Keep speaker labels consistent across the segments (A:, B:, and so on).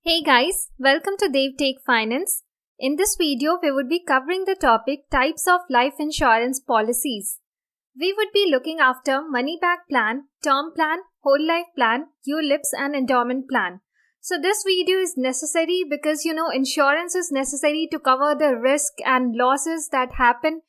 A: Hey guys, welcome to DevTech Finance. In this video, we would be covering the topic types of life insurance policies. We would be looking after money back plan, term plan, whole life plan, ULIPs and endowment plan. So this video is necessary because insurance is necessary to cover the risk and losses that happen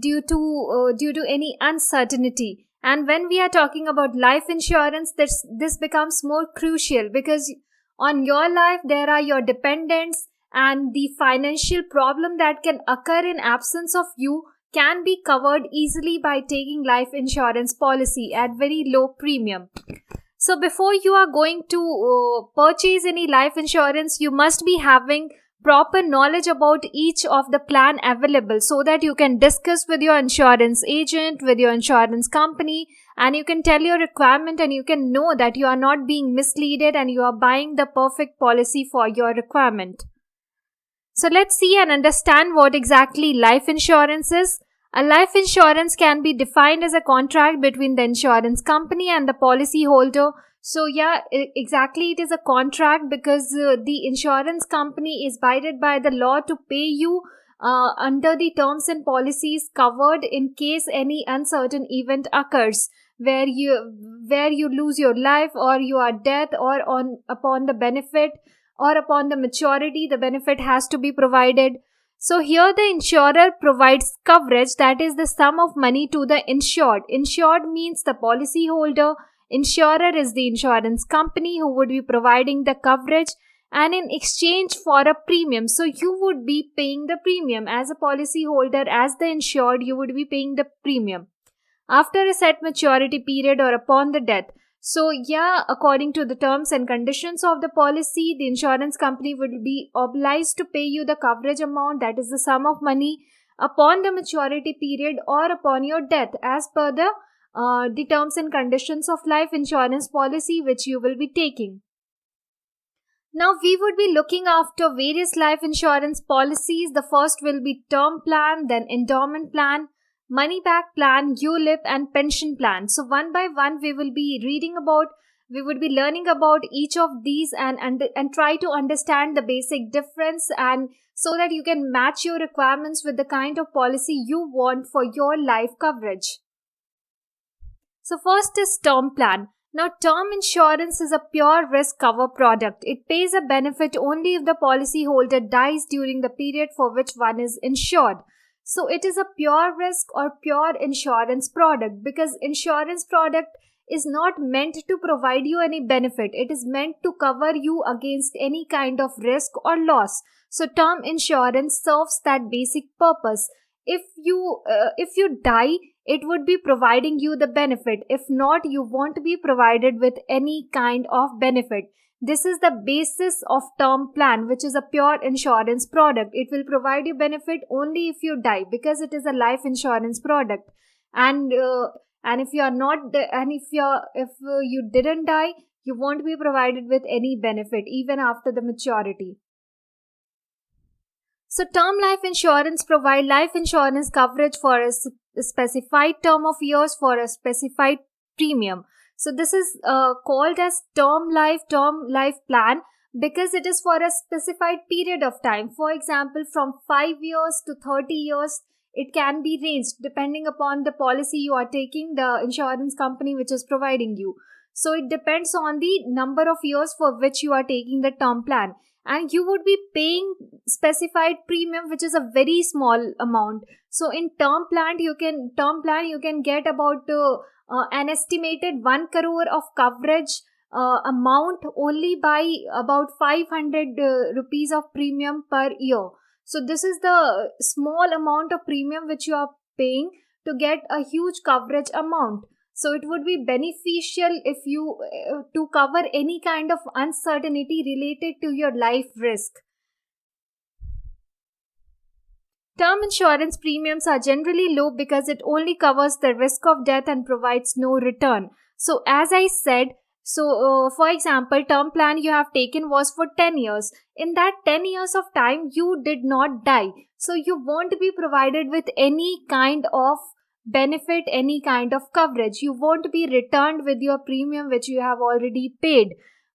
A: due to any uncertainty. And when we are talking about life insurance, this becomes more crucial because on your life there are your dependents, and the financial problem that can occur in absence of you can be covered easily by taking life insurance policy at very low premium. So before you are going to purchase any life insurance, you must be having proper knowledge about each of the plan available so that you can discuss with your insurance agent, with your insurance company, and you can tell your requirement and you can know that you are not being misleaded and you are buying the perfect policy for your requirement. So let's see and understand what exactly life insurance is. A life insurance can be defined as a contract between the insurance company and the policyholder. So exactly, it is a contract because the insurance company is binded by the law to pay you under the terms and policies covered in case any uncertain event occurs where you lose your life, or you are dead, or upon the benefit or upon the maturity the benefit has to be provided. So here the insurer provides coverage, that is the sum of money to the insured. Insured means the policyholder. Insurer is the insurance company who would be providing the coverage, and in exchange for a premium. So you would be paying the premium as a policyholder. As the insured, you would be paying the premium after a set maturity period or upon the death. So according to the terms and conditions of the policy, the insurance company would be obliged to pay you the coverage amount, that is the sum of money, upon the maturity period or upon your death as per the terms and conditions of life insurance policy which you will be taking. Now we would be looking after various life insurance policies. The first will be term plan, then endowment plan, money back plan, ULIP and pension plan. So one by one we would be learning about each of these and try to understand the basic difference, and so that you can match your requirements with the kind of policy you want for your life coverage. So first is term plan. Now, term insurance is a pure risk cover product. It pays a benefit only if the policyholder dies during the period for which one is insured. So it is a pure risk or pure insurance product, because insurance product is not meant to provide you any benefit. It is meant to cover you against any kind of risk or loss. So term insurance serves that basic purpose. If you die, it would be providing you the benefit. If not, you won't be provided with any kind of benefit. This is the basis of term plan, which is a pure insurance product. It will provide you benefit only if you die, because it is a life insurance product. And if you are not, and if you didn't die, you won't be provided with any benefit even after the maturity. So term life insurance provide life insurance coverage for a specified term of years for a specified premium. So this is called as term life plan, because it is for a specified period of time. For example, from 5 years to 30 years, it can be ranged depending upon the policy you are taking, the insurance company which is providing you. So it depends on the number of years for which you are taking the term plan. And you would be paying specified premium, which is a very small amount. So in term plan you can get about an estimated 1 crore of coverage amount only by about 500 rupees of premium per year. So this is the small amount of premium which you are paying to get a huge coverage amount. So it would be beneficial if you to cover any kind of uncertainty related to your life risk. Term insurance premiums are generally low because it only covers the risk of death and provides no return. So as I said, for example, term plan you have taken was for 10 years. In that 10 years of time, you did not die. So you won't be provided with any kind of benefit, any kind of coverage. You won't be returned with your premium which you have already paid.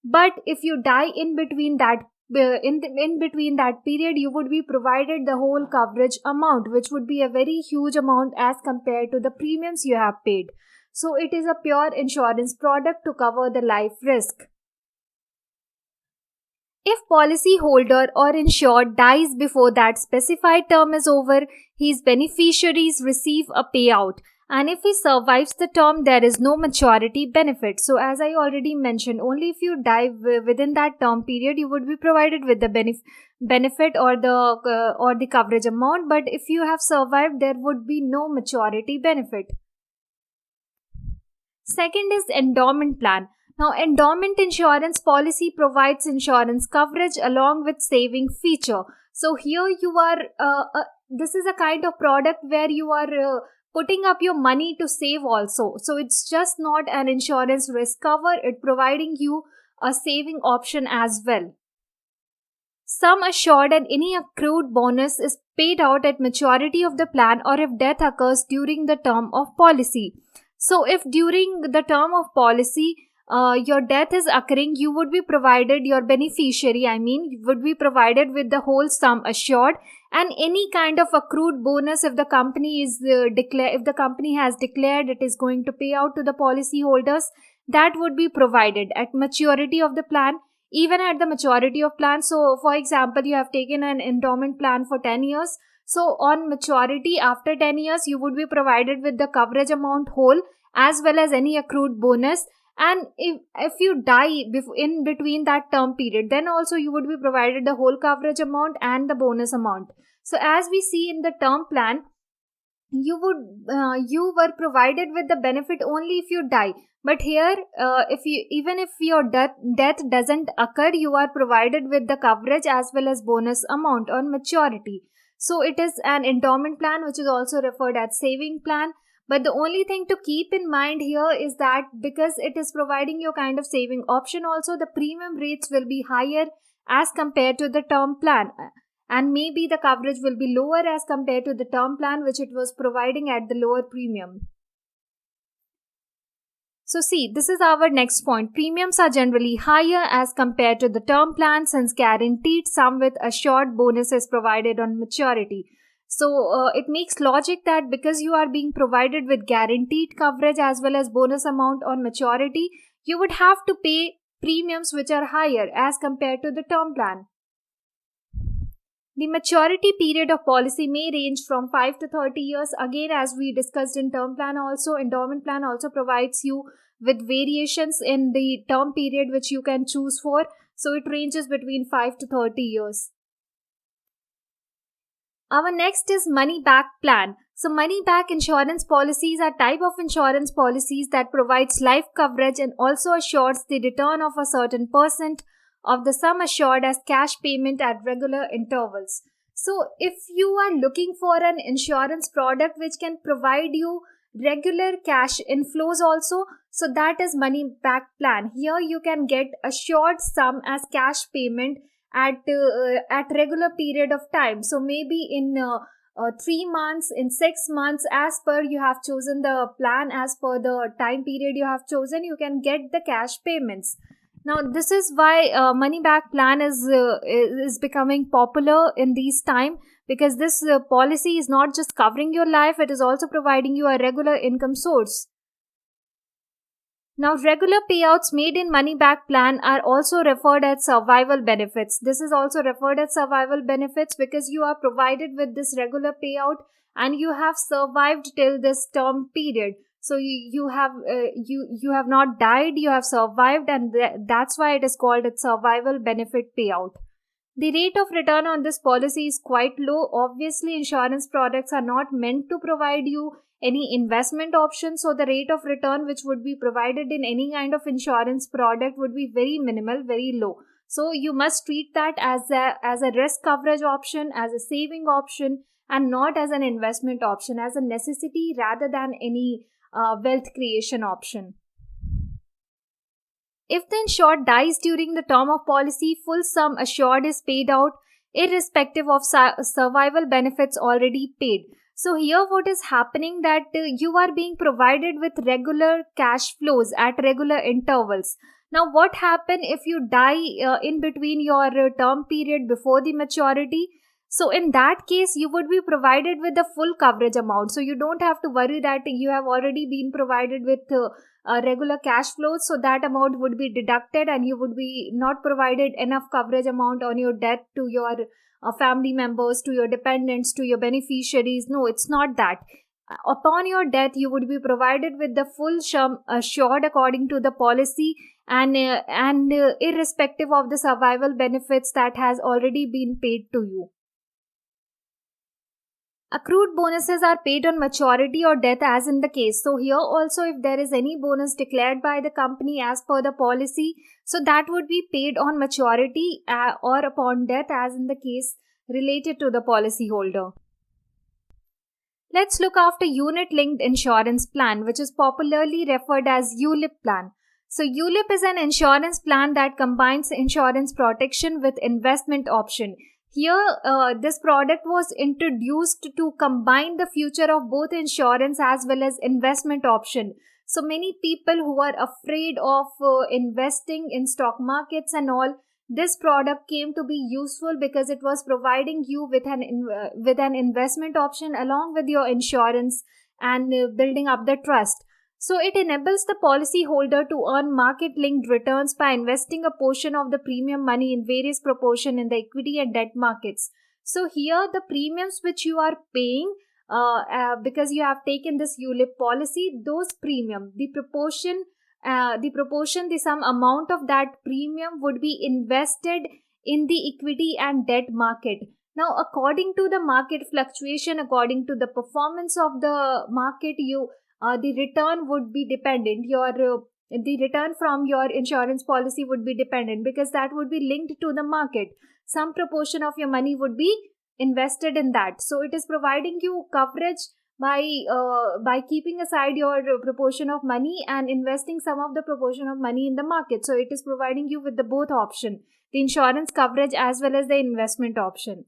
A: But if you die in between that in between that period, you would be provided the whole coverage amount, which would be a very huge amount as compared to the premiums you have paid. So it is a pure insurance product to cover the life risk. If policyholder or insured dies before that specified term is over, his beneficiaries receive a payout. And if he survives the term, there is no maturity benefit. So as I already mentioned, only if you die within that term period, you would be provided with the benefit or the coverage amount. But if you have survived, there would be no maturity benefit. Second is endowment plan. Now, endowment insurance policy provides insurance coverage along with saving feature. So here you are, this is a kind of product where you are putting up your money to save also. So it's just not an insurance risk cover, it's providing you a saving option as well. Sum assured and any accrued bonus is paid out at maturity of the plan or if death occurs during the term of policy. So if during the term of policy, your death is occurring, you would be provided, your beneficiary, would be provided with the whole sum assured and any kind of accrued bonus if the company is if the company has declared it is going to pay out to the policyholders, that would be provided at maturity of the plan, even at the maturity of plan. So for example, you have taken an endowment plan for 10 years. So on maturity after 10 years, you would be provided with the coverage amount whole as well as any accrued bonus. And if you die in between that term period, then also you would be provided the whole coverage amount and the bonus amount. So as we see in the term plan, you were provided with the benefit only if you die. But here, even if your death doesn't occur, you are provided with the coverage as well as bonus amount on maturity. So it is an endowment plan, which is also referred as saving plan. But the only thing to keep in mind here is that because it is providing you kind of saving option also, the premium rates will be higher as compared to the term plan. And maybe the coverage will be lower as compared to the term plan, which it was providing at the lower premium. So see, this is our next point. Premiums are generally higher as compared to the term plan since guaranteed sum with assured bonus is provided on maturity. So it makes logic that because you are being provided with guaranteed coverage as well as bonus amount on maturity, you would have to pay premiums which are higher as compared to the term plan. The maturity period of policy may range from 5 to 30 years. Again, as we discussed in term plan also, endowment plan also provides you with variations in the term period which you can choose for. So it ranges between 5 to 30 years. Our next is money back plan. So money back insurance policies are type of insurance policies that provides life coverage and also assures the return of a certain percent of the sum assured as cash payment at regular intervals. So if you are looking for an insurance product which can provide you regular cash inflows also, so that is money back plan. Here you can get assured sum as cash payment at regular period of time. So maybe in 3 months, in 6 months, as per you have chosen the plan, as per the time period you have chosen, you can get the cash payments. Now this is why money back plan is becoming popular in these time, because this policy is not just covering your life, it is also providing you a regular income source. Now, regular payouts made in money back plan are also referred as survival benefits. This is also referred as survival benefits because you are provided with this regular payout and you have survived till this term period. So you have not died, you have survived, and that's why it is called a survival benefit payout. The rate of return on this policy is quite low. Obviously, insurance products are not meant to provide you any investment options, so the rate of return which would be provided in any kind of insurance product would be very minimal, very low. So you must treat that as a risk coverage option, as a saving option, and not as an investment option, as a necessity rather than any wealth creation option. If the insured dies during the term of policy, full sum assured is paid out irrespective of survival benefits already paid. So here what is happening that you are being provided with regular cash flows at regular intervals. Now, what happens if you die in between your term period before the maturity? So in that case, you would be provided with the full coverage amount. So you don't have to worry that you have already been provided with regular cash flows. So that amount would be deducted and you would be not provided enough coverage amount on your death to your family members, to your dependents, to your beneficiaries. No, it's not that. Upon your death, you would be provided with the full sum assured according to the policy, and irrespective of the survival benefits that has already been paid to you. Accrued bonuses are paid on maturity or death as in the case. So here also, if there is any bonus declared by the company as per the policy, so that would be paid on maturity or upon death as in the case related to the policyholder. Let's look after unit-linked insurance plan, which is popularly referred as ULIP plan. So ULIP is an insurance plan that combines insurance protection with investment option. Here, this product was introduced to combine the future of both insurance as well as investment option. So many people who are afraid of investing in stock markets and all, this product came to be useful because it was providing you with an investment option along with your insurance and building up the trust. So it enables the policyholder to earn market-linked returns by investing a portion of the premium money in various proportion in the equity and debt markets. So here the premiums which you are paying because you have taken this ULIP policy, those premium, the some amount of that premium would be invested in the equity and debt market. Now, according to the market fluctuation, according to the performance of the market, the return would be dependent. The return from your insurance policy would be dependent because that would be linked to the market. Some proportion of your money would be invested in that. So it is providing you coverage by keeping aside your proportion of money and investing some of the proportion of money in the market. So it is providing you with the both option, the insurance coverage as well as the investment option.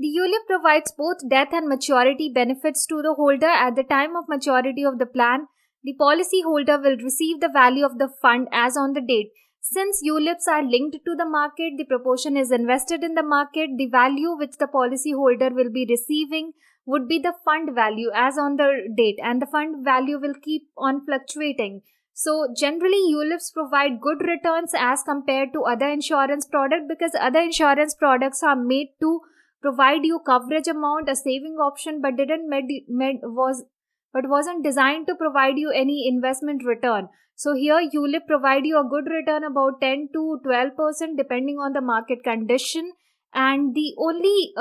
A: The ULIP provides both death and maturity benefits to the holder. At the time of maturity of the plan, the policy holder will receive the value of the fund as on the date. Since ULIPs are linked to the market, the proportion is invested in the market. The value which the policy holder will be receiving would be the fund value as on the date, and the fund value will keep on fluctuating. So generally ULIPs provide good returns as compared to other insurance products because other insurance products are made to provide you coverage amount, a saving option, but wasn't designed to provide you any investment return. So here ULIP provide you a good return about 10 to 12% depending on the market condition. And the only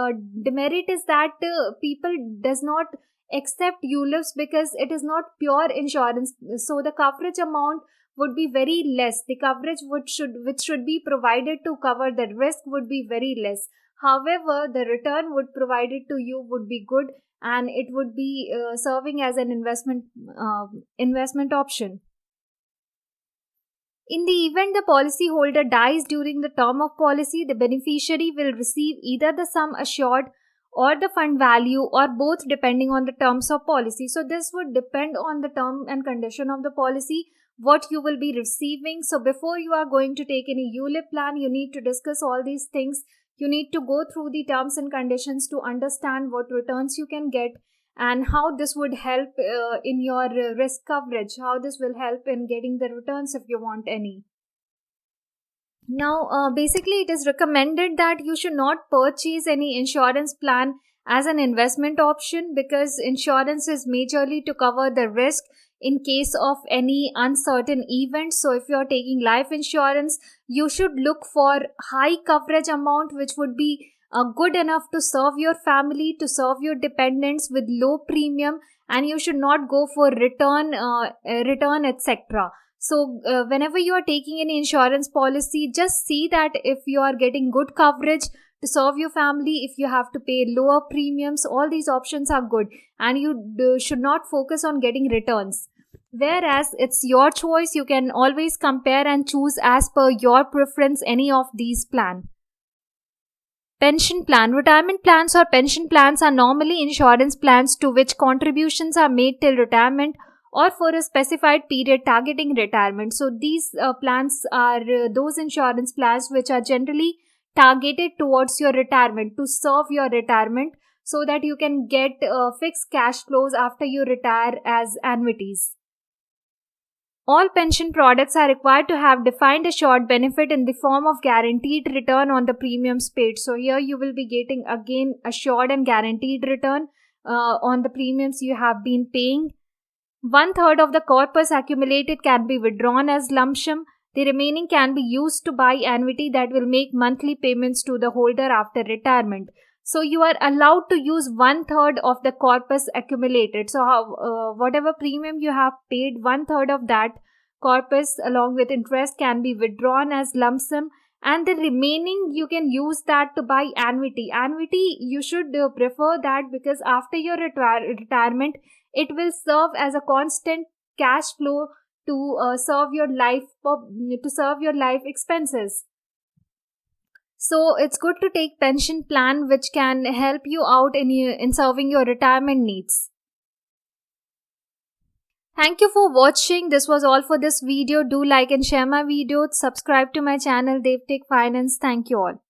A: demerit is that people does not accept ULIPs because it is not pure insurance. So the coverage amount would be very less. The coverage which should be provided to cover the risk would be very less. However, the return would provided to you would be good, and it would be serving as an investment option. In the event the policyholder dies during the term of policy, the beneficiary will receive either the sum assured or the fund value or both depending on the terms of policy. So this would depend on the term and condition of the policy, what you will be receiving. So before you are going to take any ULIP plan, you need to discuss all these things. You need to go through the terms and conditions to understand what returns you can get and how this would help in your risk coverage, how this will help in getting the returns if you want any. Now, basically it is recommended that you should not purchase any insurance plan as an investment option because insurance is majorly to cover the risk in case of any uncertain event. So if you are taking life insurance, you should look for high coverage amount which would be good enough to serve your family, to serve your dependents with low premium, and you should not go for return etc. So whenever you are taking any insurance policy, just see that if you are getting good coverage to serve your family, if you have to pay lower premiums, all these options are good, and you should not focus on getting returns. Whereas it's your choice, you can always compare and choose as per your preference any of these plans. Pension plan. Retirement plans or pension plans are normally insurance plans to which contributions are made till retirement or for a specified period targeting retirement. So these plans are those insurance plans which are generally targeted towards your retirement, to serve your retirement, so that you can get fixed cash flows after you retire as annuities. All pension products are required to have defined assured benefit in the form of guaranteed return on the premiums paid. So here you will be getting again assured and guaranteed return on the premiums you have been paying. 1/3 of the corpus accumulated can be withdrawn as lump sum. The remaining can be used to buy annuity that will make monthly payments to the holder after retirement. So you are allowed to use 1/3 of the corpus accumulated. So whatever premium you have paid, 1/3 of that corpus along with interest can be withdrawn as lump sum, and the remaining you can use that to buy annuity. Annuity, you should prefer that, because after your retirement, it will serve as a constant cash flow to serve your life expenses. So it's good to take pension plan which can help you out in serving your retirement needs. Thank you for watching. This was all for this video. Do like and share my video. Subscribe to my channel DevTech Finance. Thank you all.